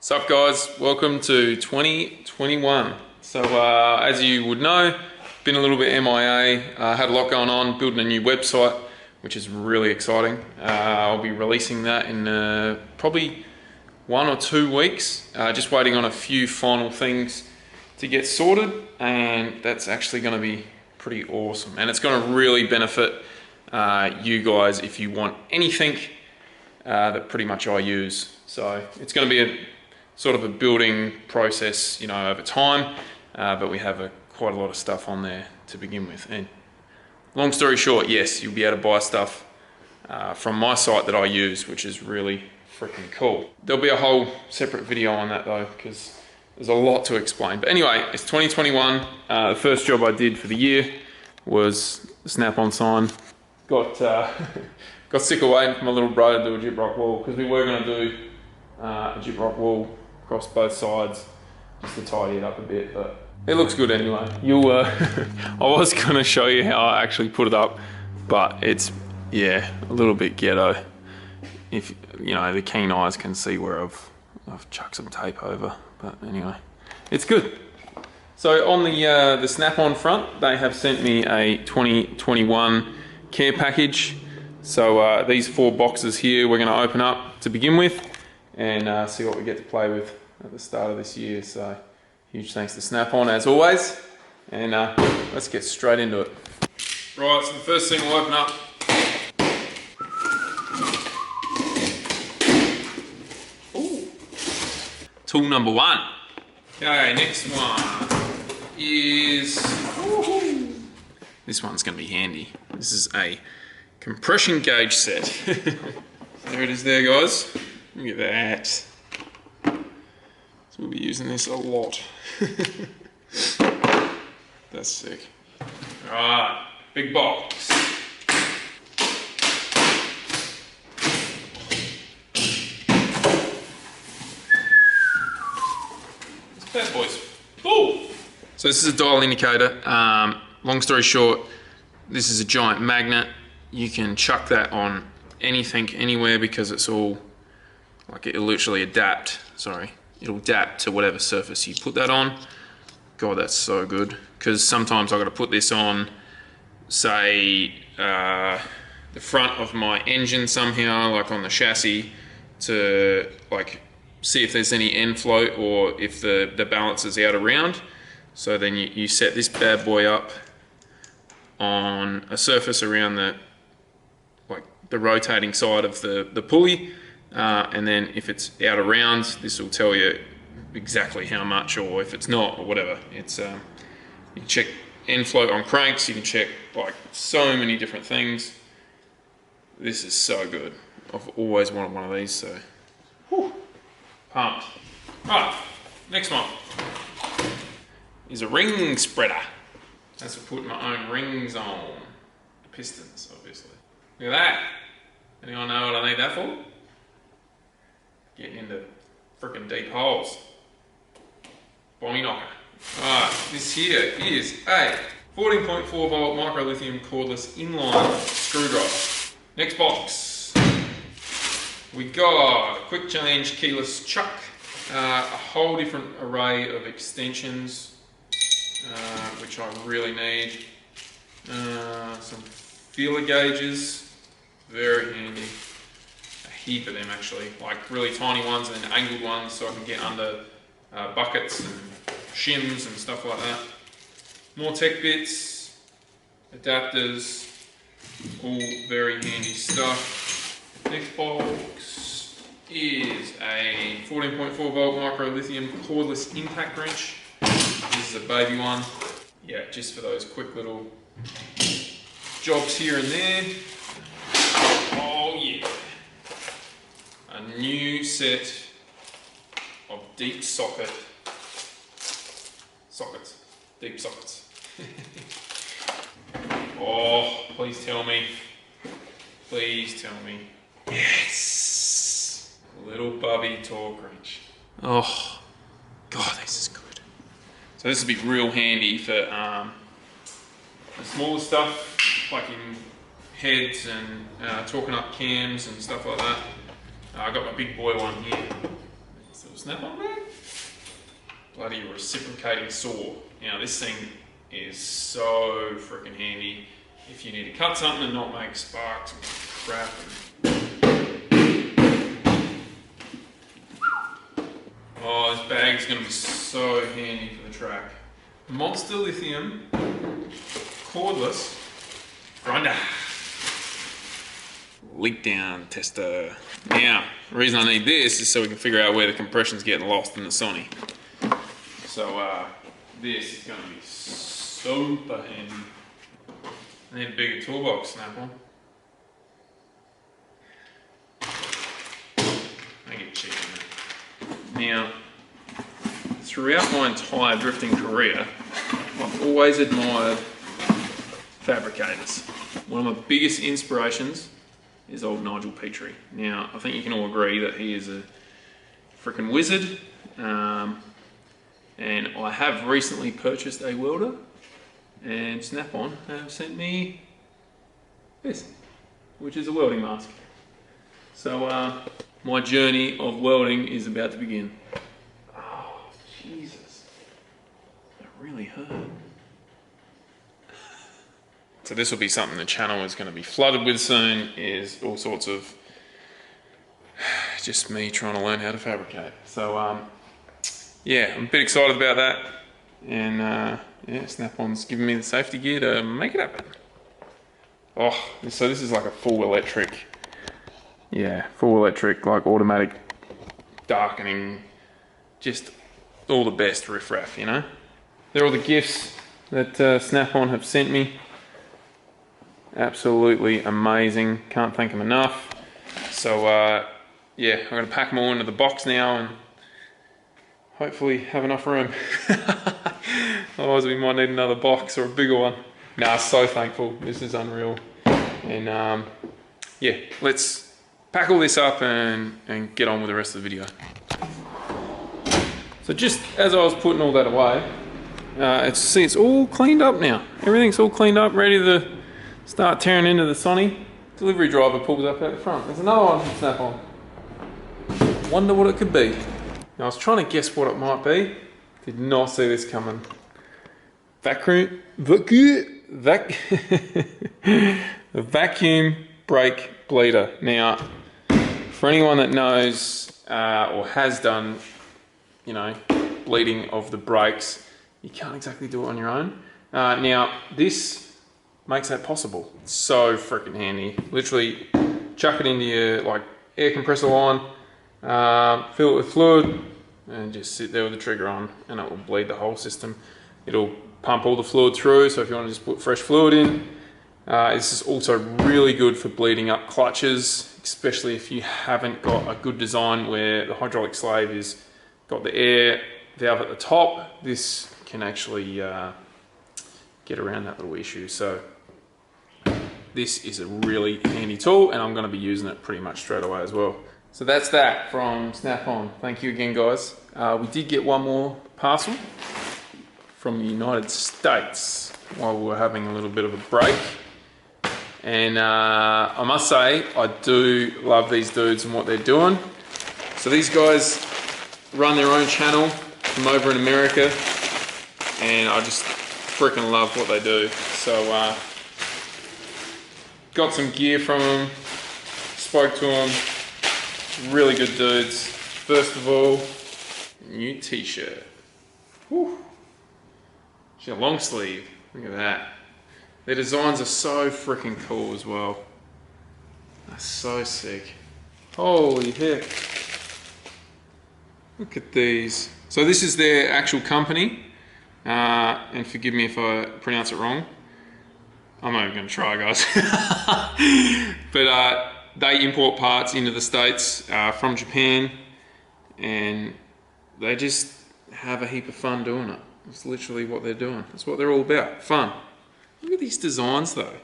Sup guys, welcome to 2021. So as you would know, been a little bit MIA, had a lot going on, building a new website, which is really exciting. I'll be releasing that in probably 1 or 2 weeks, just waiting on a few final things to get sorted, and that's actually going to be pretty awesome. And it's going to really benefit you guys if you want anything that pretty much I use. So it's going to be a sort of a building process, you know, over time, but we have quite a lot of stuff on there to begin with. And long story short, yes, you'll be able to buy stuff from my site that I use, which is really freaking cool. There'll be a whole separate video on that though, because there's a lot to explain. But anyway, it's 2021. The first job I did for the year was the snap-on sign. Got sick of waiting for my little bro to do a gyprock wall, because we were going to do a gyprock wall across both sides just to tidy it up a bit, but it looks good anyway. I was going to show you how I actually put it up, but it's, yeah, a little bit ghetto. If you know, the keen eyes can see where I've chucked some tape over, but anyway, it's good. So on the snap-on front, they have sent me a 2021 care package. So these 4 boxes here we're going to open up to begin with, and see what we get to play with at the start of this year. So huge thanks to Snap-on as always, and let's get straight into it. Right, so the first thing we'll open up, ooh, tool number 1. Okay, next one is, this one's going to be handy. This is a compression gauge set. There it is there, guys. Look at that. So we'll be using this a lot. That's sick. Alright, big box. It's bad boys. Ooh! So this is a dial indicator. Long story short, this is a giant magnet. You can chuck that on anything, anywhere, because it's all, like, it'll literally adapt, it'll adapt to whatever surface you put that on. God, that's so good, because sometimes I've got to put this on, say, the front of my engine somehow, like on the chassis, to like see if there's any end float or if the balance is out around. So then you set this bad boy up on a surface around the rotating side of the pulley, and then if it's out of rounds, this will tell you exactly how much, or if it's not, or whatever. It's you can check end float on cranks, you can check like so many different things. This is so good. I've always wanted one of these, so whew, pumped. Right, next one is a ring spreader. That's for putting my own rings on. Pistons, obviously. Look at that. Anyone know what I need that for? Getting into freaking deep holes. Bommy knocker. Alright, this here is a 14.4 volt micro lithium cordless inline screwdriver. Next box. We got a quick change keyless chuck. A whole different array of extensions, which I really need. Some feeler gauges. Very handy. A heap of them actually, like really tiny ones and then angled ones, so I can get under buckets and shims and stuff like that. More tech bits, adapters, all very handy stuff. Next box is a 14.4 volt micro lithium cordless impact wrench. This is a baby one. Yeah, just for those quick little jobs here and there. Oh yeah, a new set of deep sockets. Oh, please tell me, yes, little bubby torque wrench. Oh, God, this is good. So this would be real handy for the smaller stuff, like in heads and torquing up cams and stuff like that. I got my big boy one here. It's a of a snap-on bag. Bloody reciprocating saw. Now this thing is so freaking handy if you need to cut something and not make sparks and crap. Oh, this bag is going to be so handy for the track. Monster lithium cordless grinder. Leak down tester. Now, the reason I need this is so we can figure out where the compression's getting lost in the Sony. So this is going to be super handy. I need a bigger toolbox, Snap-on. Make it cheap. Now, throughout my entire drifting career, I've always admired fabricators. One of my biggest inspirations is old Nigel Petrie. Now, I think you can all agree that he is a freaking wizard. And I have recently purchased a welder, and Snap-on have sent me this, which is a welding mask. So my journey of welding is about to begin. Oh, Jesus. That really hurt. So this will be something the channel is going to be flooded with soon, is all sorts of just me trying to learn how to fabricate. So yeah, I'm a bit excited about that, and yeah, Snap-on's giving me the safety gear to make it happen. Oh, so this is like a full electric, yeah, full electric, like automatic darkening, just all the best riffraff, you know? They're all the gifts that Snap-on have sent me. Absolutely amazing, can't thank them enough. So yeah, I'm going to pack them all into the box now and hopefully have enough room. Otherwise we might need another box or a bigger one. Nah, so thankful, this is unreal. And yeah, let's pack all this up and get on with the rest of the video. So just as I was putting all that away, it's all cleaned up now. Everything's all cleaned up, ready to start tearing into the Sony. Delivery driver pulls up out the front. There's another one from Snap-on. Wonder what it could be. Now I was trying to guess what it might be. Did not see this coming. Vacuum brake bleeder. Now, for anyone that knows or has done, you know, bleeding of the brakes, you can't exactly do it on your own. Now, this makes that possible. It's so freaking handy. Literally, chuck it into your like air compressor line, fill it with fluid, and just sit there with the trigger on, and it will bleed the whole system. It'll pump all the fluid through, so if you want to just put fresh fluid in. This is also really good for bleeding up clutches, especially if you haven't got a good design where the hydraulic slave is got the air valve at the top. This can actually get around that little issue. So this is a really handy tool, and I'm going to be using it pretty much straight away as well. So that's that from Snap-on. Thank you again, guys. We did get one more parcel from the United States while we were having a little bit of a break. And I must say, I do love these dudes and what they're doing. So these guys run their own channel from over in America, and I just freaking love what they do. So got some gear from them, spoke to them, really good dudes. First of all, new t-shirt. It's a long sleeve, look at that. Their designs are so freaking cool as well. That's so sick. Holy heck. Look at these. So this is their actual company, and forgive me if I pronounce it wrong. I'm not even gonna try, guys. But they import parts into the States from Japan, and they just have a heap of fun doing it. It's literally what they're doing. That's what they're all about, fun. Look at these designs though.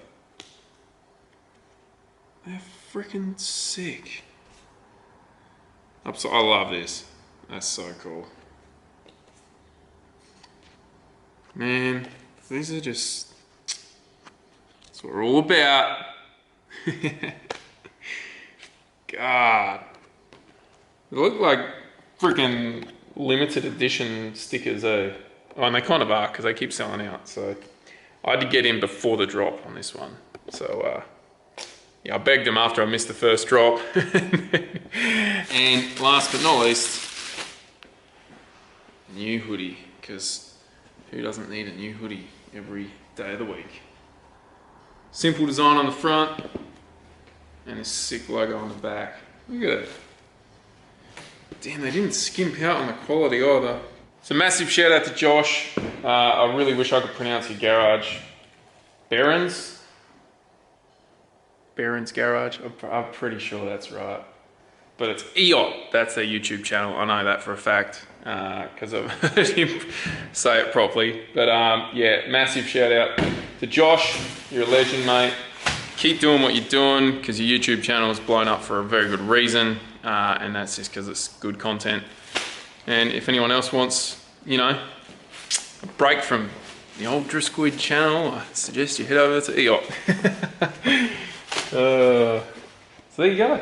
They're freaking sick. I love this. That's so cool. Man, these are just, that's what we're all about. God. They look like freaking limited edition stickers, eh? Oh, and they kind of are, because they keep selling out. So I had to get in before the drop on this one. So yeah, I begged them after I missed the first drop. And last but not least, new hoodie, because who doesn't need a new hoodie every day of the week? Simple design on the front and a sick logo on the back. Look at it. Damn, they didn't skimp out on the quality either. So massive shout out to Josh. I really wish I could pronounce your garage. Barron's Garage. I'm pretty sure that's right. But it's EOT. That's their YouTube channel. I know that for a fact because I've heard him say it properly. But yeah, massive shout out to Josh. You're a legend, mate. Keep doing what you're doing because your YouTube channel is blown up for a very good reason. And that's just because it's good content. And if anyone else wants, you know, a break from the old DriftSquid channel, I suggest you head over to EOT. So there you go.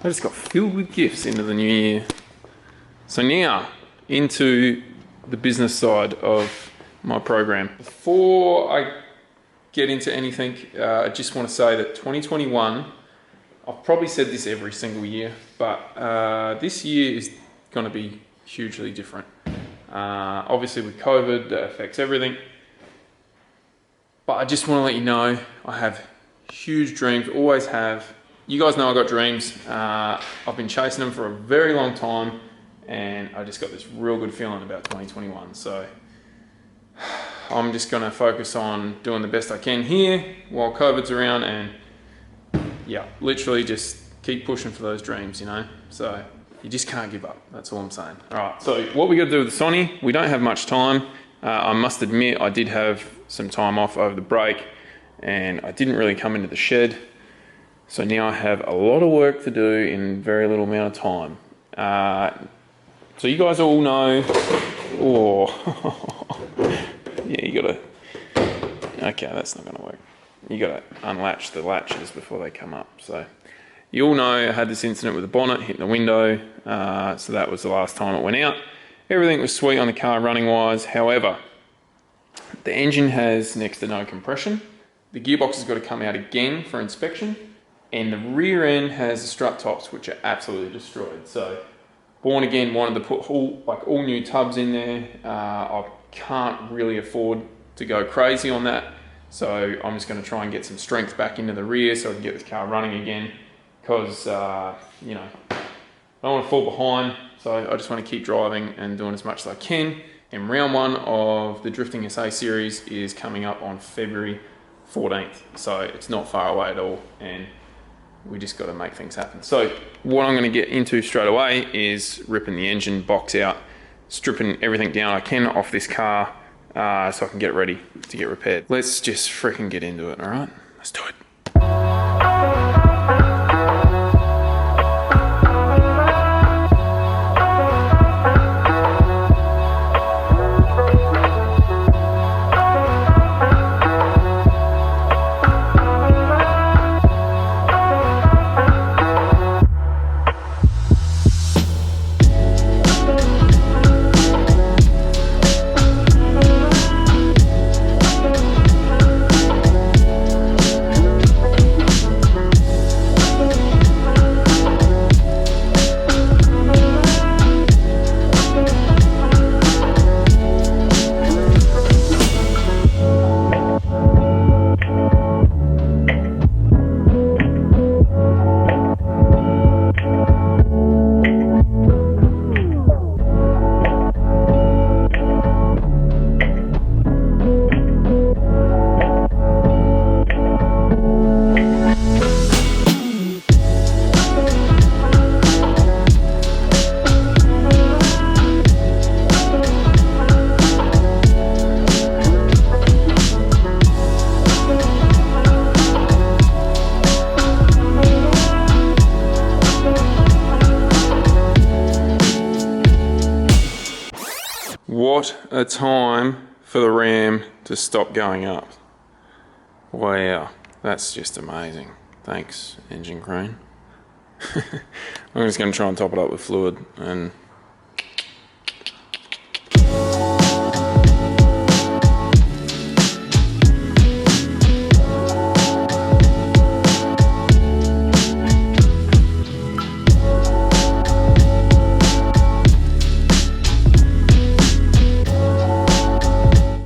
I just got filled with gifts into the new year. So now, into the business side of my program. Before I get into anything, I just want to say that 2021, I've probably said this every single year, but this year is going to be hugely different. Obviously with COVID, that affects everything. But I just want to let you know, I have huge dreams, always have. You guys know I got dreams. I've been chasing them for a very long time, and I just got this real good feeling about 2021. So I'm just going to focus on doing the best I can here while COVID's around, and yeah, literally just keep pushing for those dreams, you know? So you just can't give up. That's all I'm saying. All right, so what we got to do with the Sonny, we don't have much time. I must admit, I did have some time off over the break, and I didn't really come into the shed. So now I have a lot of work to do in very little amount of time. So you guys all know, oh, yeah, you gotta, okay, that's not gonna work. You gotta unlatch the latches before they come up. So you all know I had this incident with the bonnet hitting the window. So that was the last time it went out. Everything was sweet on the car running wise. However, the engine has next to no compression. The gearbox has got to come out again for inspection. And the rear end has the strut tops, which are absolutely destroyed. So born again, wanted to put all new tubs in there. I can't really afford to go crazy on that. So I'm just going to try and get some strength back into the rear so I can get this car running again. Because, you know, I don't want to fall behind. So I just want to keep driving and doing as much as I can. And round one of the Drifting SA series is coming up on February 14th. So it's not far away at all. And we just got to make things happen. So what I'm going to get into straight away is ripping the engine box out, stripping everything down I can off this car so I can get it ready to get repaired. Let's just freaking get into it, all right? Let's do it. What a time for the Ram to stop going up. Wow, that's just amazing. Thanks, engine crane. I'm just going to try and top it up with fluid and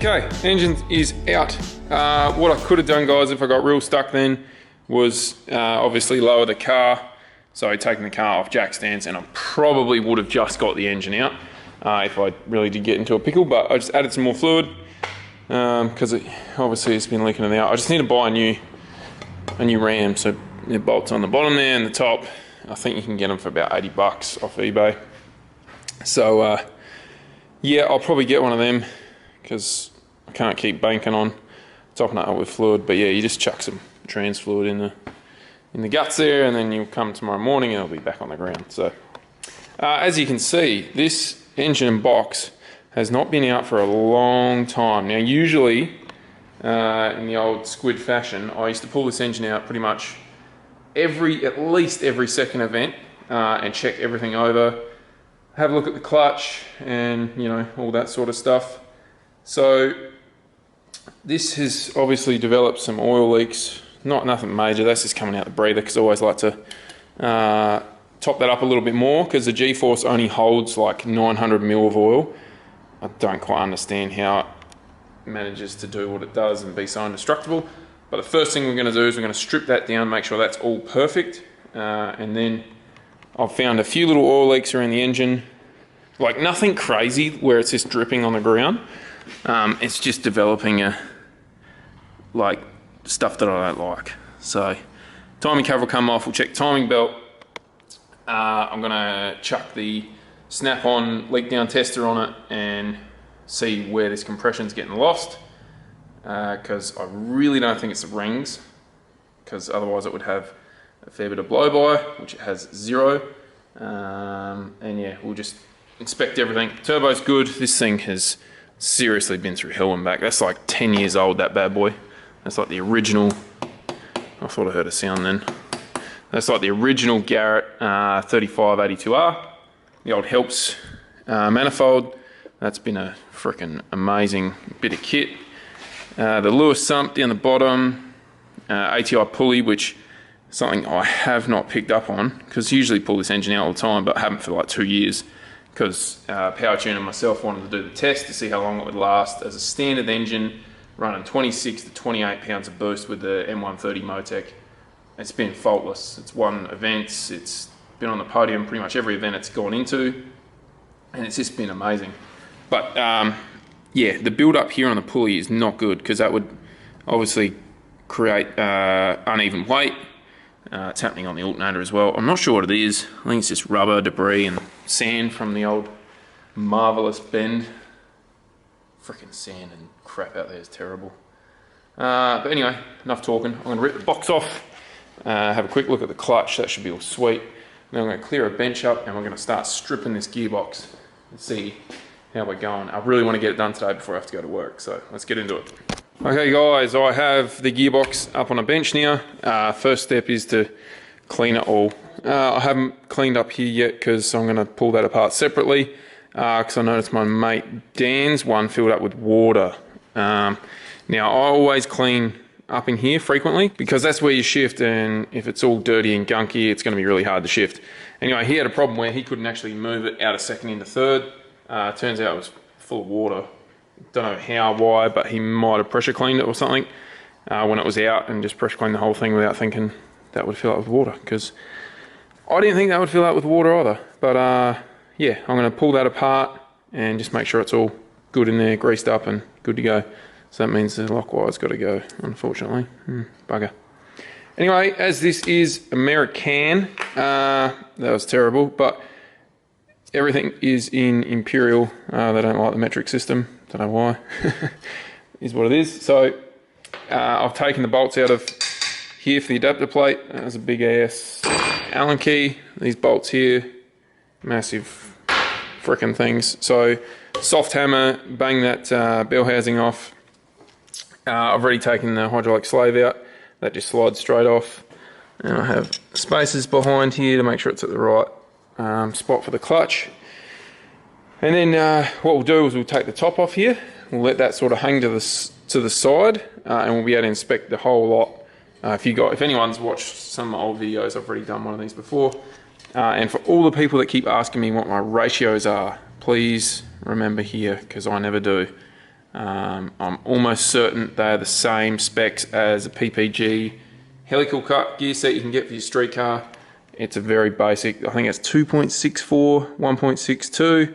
Okay, engine is out. What I could have done, guys, if I got real stuck then, was obviously lower the car. So taking the car off jack stands, and I probably would have just got the engine out if I really did get into a pickle, but I just added some more fluid because obviously it's been leaking in the out. I just need to buy a new ram, so the bolts on the bottom there and the top. I think you can get them for about 80 bucks off eBay. So yeah, I'll probably get one of them because I can't keep banking on topping it up with fluid. But yeah, you just chuck some trans fluid in the guts there, and then you'll come tomorrow morning and it'll be back on the ground. So as you can see, this engine and box has not been out for a long time. Now usually in the old Squid fashion, I used to pull this engine out pretty much at least every second event and check everything over, have a look at the clutch and all that sort of stuff. So this has obviously developed some oil leaks. Nothing major, that's just coming out the breather, because I always like to top that up a little bit more, because the G-Force only holds like 900 mil of oil. I don't quite understand how it manages to do what it does and be so indestructible. But the first thing we're going to do is we're going to strip that down, make sure that's all perfect, and then I've found a few little oil leaks around the engine, like nothing crazy where it's just dripping on the ground. It's just developing stuff that I don't like. So timing cover will come off, we'll check timing belt. I'm gonna chuck the snap-on leak down tester on it and see where this compression's getting lost, because I really don't think it's the rings, because otherwise it would have a fair bit of blow-by, which it has 0. And yeah, we'll just inspect everything. Turbo's good. This thing has seriously been through hell and back. That's like 10 years old, that bad boy. That's like the original, I thought I heard a sound then. That's like the original Garrett 3582R, the old Helps manifold. That's been a freaking amazing bit of kit. The Lewis sump down the bottom, ATI pulley, which is something I have not picked up on, because I usually pull this engine out all the time, but I haven't for like 2 years, because Power Tune and myself wanted to do the test to see how long it would last as a standard engine running 26 to 28 pounds of boost with the M130 Motec. It's been faultless. It's won events, it's been on the podium pretty much every event it's gone into, and it's just been amazing. But yeah, the build up here on the pulley is not good, because that would obviously create uneven weight. It's happening on the alternator as well. I'm not sure what it is. I think it's just rubber, debris and sand from the old Marvelous bend. Freaking sand and crap out there is terrible. But anyway, enough talking. I'm going to rip the box off, have a quick look at the clutch. That should be all sweet. Then I'm going to clear a bench up and we're going to start stripping this gearbox and see how we're going. I really want to get it done today before I have to go to work, so let's get into it. Okay guys, I have the gearbox up on a bench now. First step is to clean it all. I haven't cleaned up here yet because I'm going to pull that apart separately, because I noticed my mate Dan's one filled up with water. Now I always clean up in here frequently, because that's where you shift, and if it's all dirty and gunky, it's going to be really hard to shift. Anyway, he had a problem where he couldn't actually move it out of second into third. Turns out it was full of water. Don't know how, why, but he might have pressure cleaned it or something when it was out, and just pressure cleaned the whole thing without thinking that would fill up with water, because I didn't think that would fill up with water either. But yeah, I'm going to pull that apart and just make sure it's all good in there, greased up and good to go. So that means the lock wire's got to go, unfortunately. Bugger. Anyway, as this is American, that was terrible, but everything is in Imperial. They don't like the metric system. Don't know why. Is what it is. So I've taken the bolts out of here for the adapter plate. There's a big ass Allen key. These bolts here, massive frickin' things. So soft hammer, bang that bell housing off. I've already taken the hydraulic slave out. That just slides straight off. And I have spacers behind here to make sure it's at the right spot for the clutch. And then what we'll do is we'll take the top off here. We'll let that sort of hang to the side, and we'll be able to inspect the whole lot. If anyone's watched some of my old videos, I've already done one of these before. And for all the people that keep asking me what my ratios are, please remember here, because I never do. I'm almost certain they are the same specs as a PPG helical cut gear set you can get for your street car. It's a very basic, I think it's 2.64, 1.62,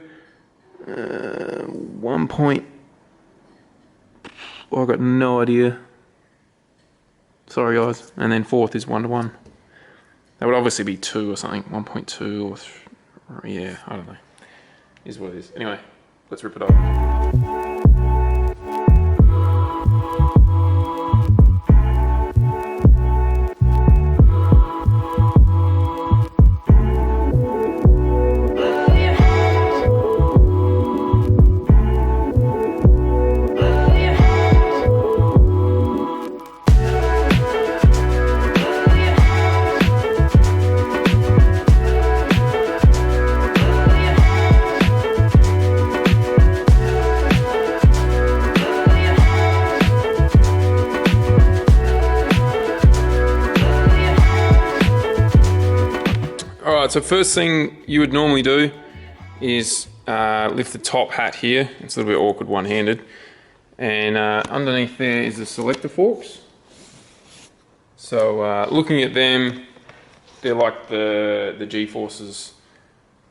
1 point, oh, I've got no idea. Sorry guys. And then fourth is 1:1. That would obviously be 2 or something, 1.2 or yeah, I don't know. Is what it is. Anyway, let's rip it up. Alright, so first thing you would normally do is lift the top hat here. It's a little bit awkward one-handed. And underneath there is the selector forks. So looking at them, they're like the G-Forces.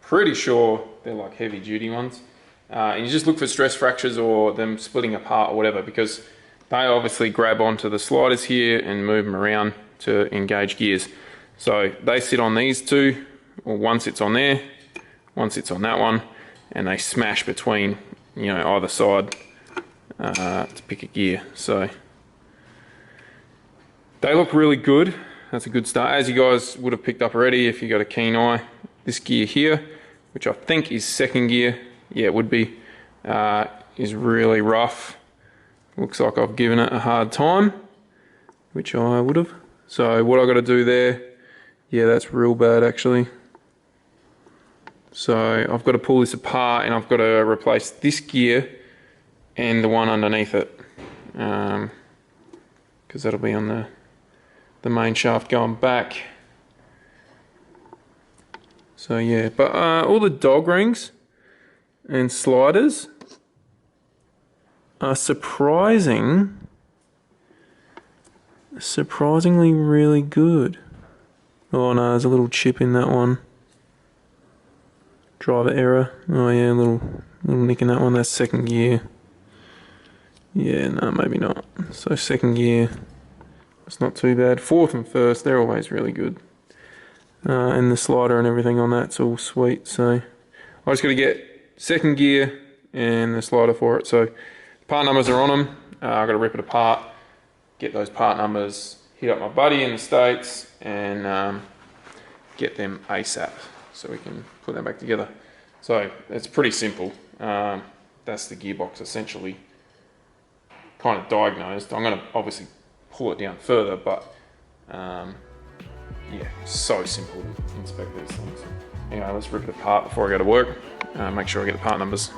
Pretty sure they're like heavy duty ones. And you just look for stress fractures or them splitting apart or whatever, because they obviously grab onto the sliders here and move them around to engage gears. So they sit on these two, or one sits on there, one sits on that one, and they smash between, you know, either side to pick a gear. So they look really good. That's a good start. As you guys would have picked up already if you got a keen eye, this gear here, which I think is second gear, yeah it would be, is really rough. Looks like I've given it a hard time, which I would have. So what I got to do there, yeah, that's real bad actually. So I've got to pull this apart and I've got to replace this gear and the one underneath it, because that'll be on the main shaft going back. So yeah, but all the dog rings and sliders are surprisingly really good. Oh no, there's a little chip in that one. Driver error. Oh yeah, little nick in that one. That's second gear. Yeah, no, maybe not. So second gear, it's not too bad. Fourth and first, they're always really good. And the slider and everything on that's all sweet. So I just got to get second gear and the slider for it. So part numbers are on them. I've got to rip it apart, get those part numbers, hit up my buddy in the States, and get them ASAP so we can put them back together. So it's pretty simple. That's the gearbox essentially kind of diagnosed. I'm going to obviously pull it down further, but yeah, so simple to inspect these things. Anyway, let's rip it apart before I go to work. Make sure I get the part numbers.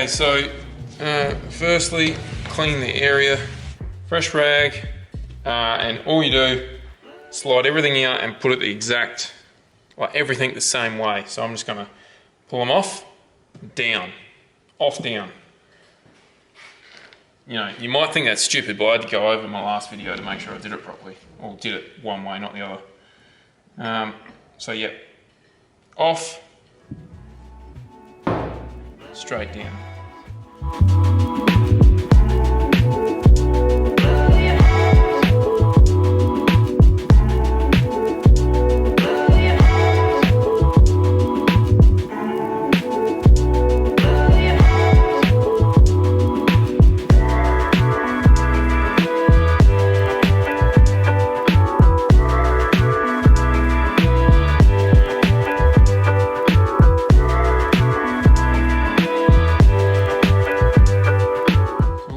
Okay, so firstly, clean the area, fresh rag, and all you do, slide everything out and put it the exact, like everything the same way. So I'm just gonna pull them off, down, off, down. You know, you might think that's stupid, but I had to go over my last video to make sure I did it properly, or did it one way, not the other. So yeah, off, straight down.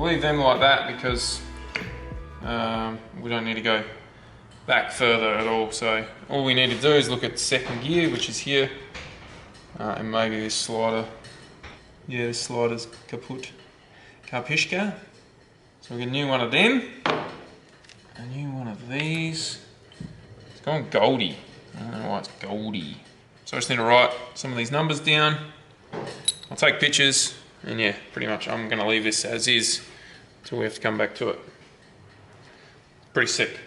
Leave them like that because we don't need to go back further at all. So all we need to do is look at second gear, which is here, and maybe this slider. Yeah, this slider's kaput, kapishka. So we get a new one of them, a new one of these. It's gone Goldie. I don't know why it's Goldie. So I just need to write some of these numbers down. I'll take pictures, and yeah, pretty much I'm going to leave this as is till we have to come back to it. Pretty sick.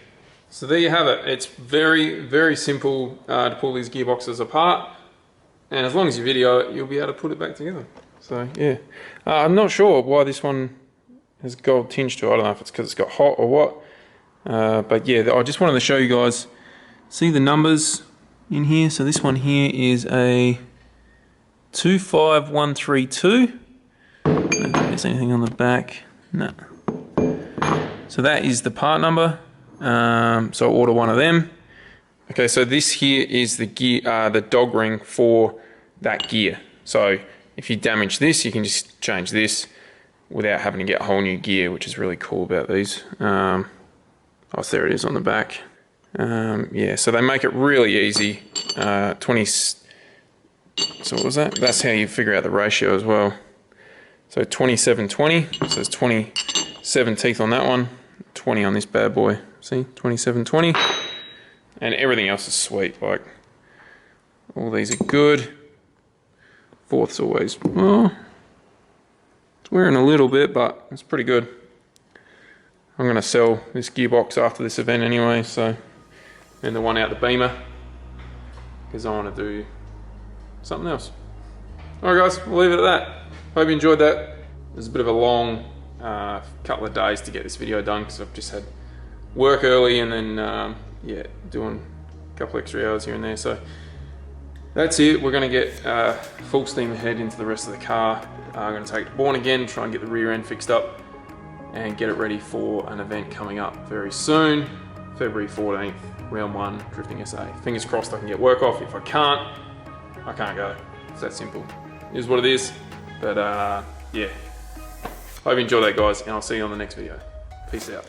So there you have it. It's very, very simple to pull these gearboxes apart, and as long as you video it, you'll be able to put it back together. So yeah, I'm not sure why this one has gold tinge to it. I don't know if it's because it's got hot or what, but yeah, I just wanted to show you guys. See the numbers in here. So this one here is a 25132. I don't think there's anything on the back. No. So that is the part number. So order one of them. Okay, so this here is the gear, the dog ring for that gear. So if you damage this, you can just change this without having to get a whole new gear, which is really cool about these. Oh, so there it is on the back. Yeah, so they make it really easy. 20. So what was that? That's how you figure out the ratio as well. So 2720, so there's 27 teeth on that one, 20 on this bad boy. See, 2720, and everything else is sweet. Like all these are good. Fourth's always, oh, it's wearing a little bit, but it's pretty good. I'm gonna sell this gearbox after this event anyway, so, and the one out the Beamer, because I want to do something else. All right, guys, we'll leave it at that. Hope you enjoyed that. It was a bit of a long couple of days to get this video done because I've just had work early and then yeah, doing a couple extra hours here and there. So that's it. We're going to get full steam ahead into the rest of the car. I'm going to take it to Born again, try and get the rear end fixed up and get it ready for an event coming up very soon, February 14th, round 1, Drifting SA. Fingers crossed I can get work off. If I can't go. It's that simple. It is what it is. But yeah, hope you enjoyed that, guys, and I'll see you on the next video. Peace out.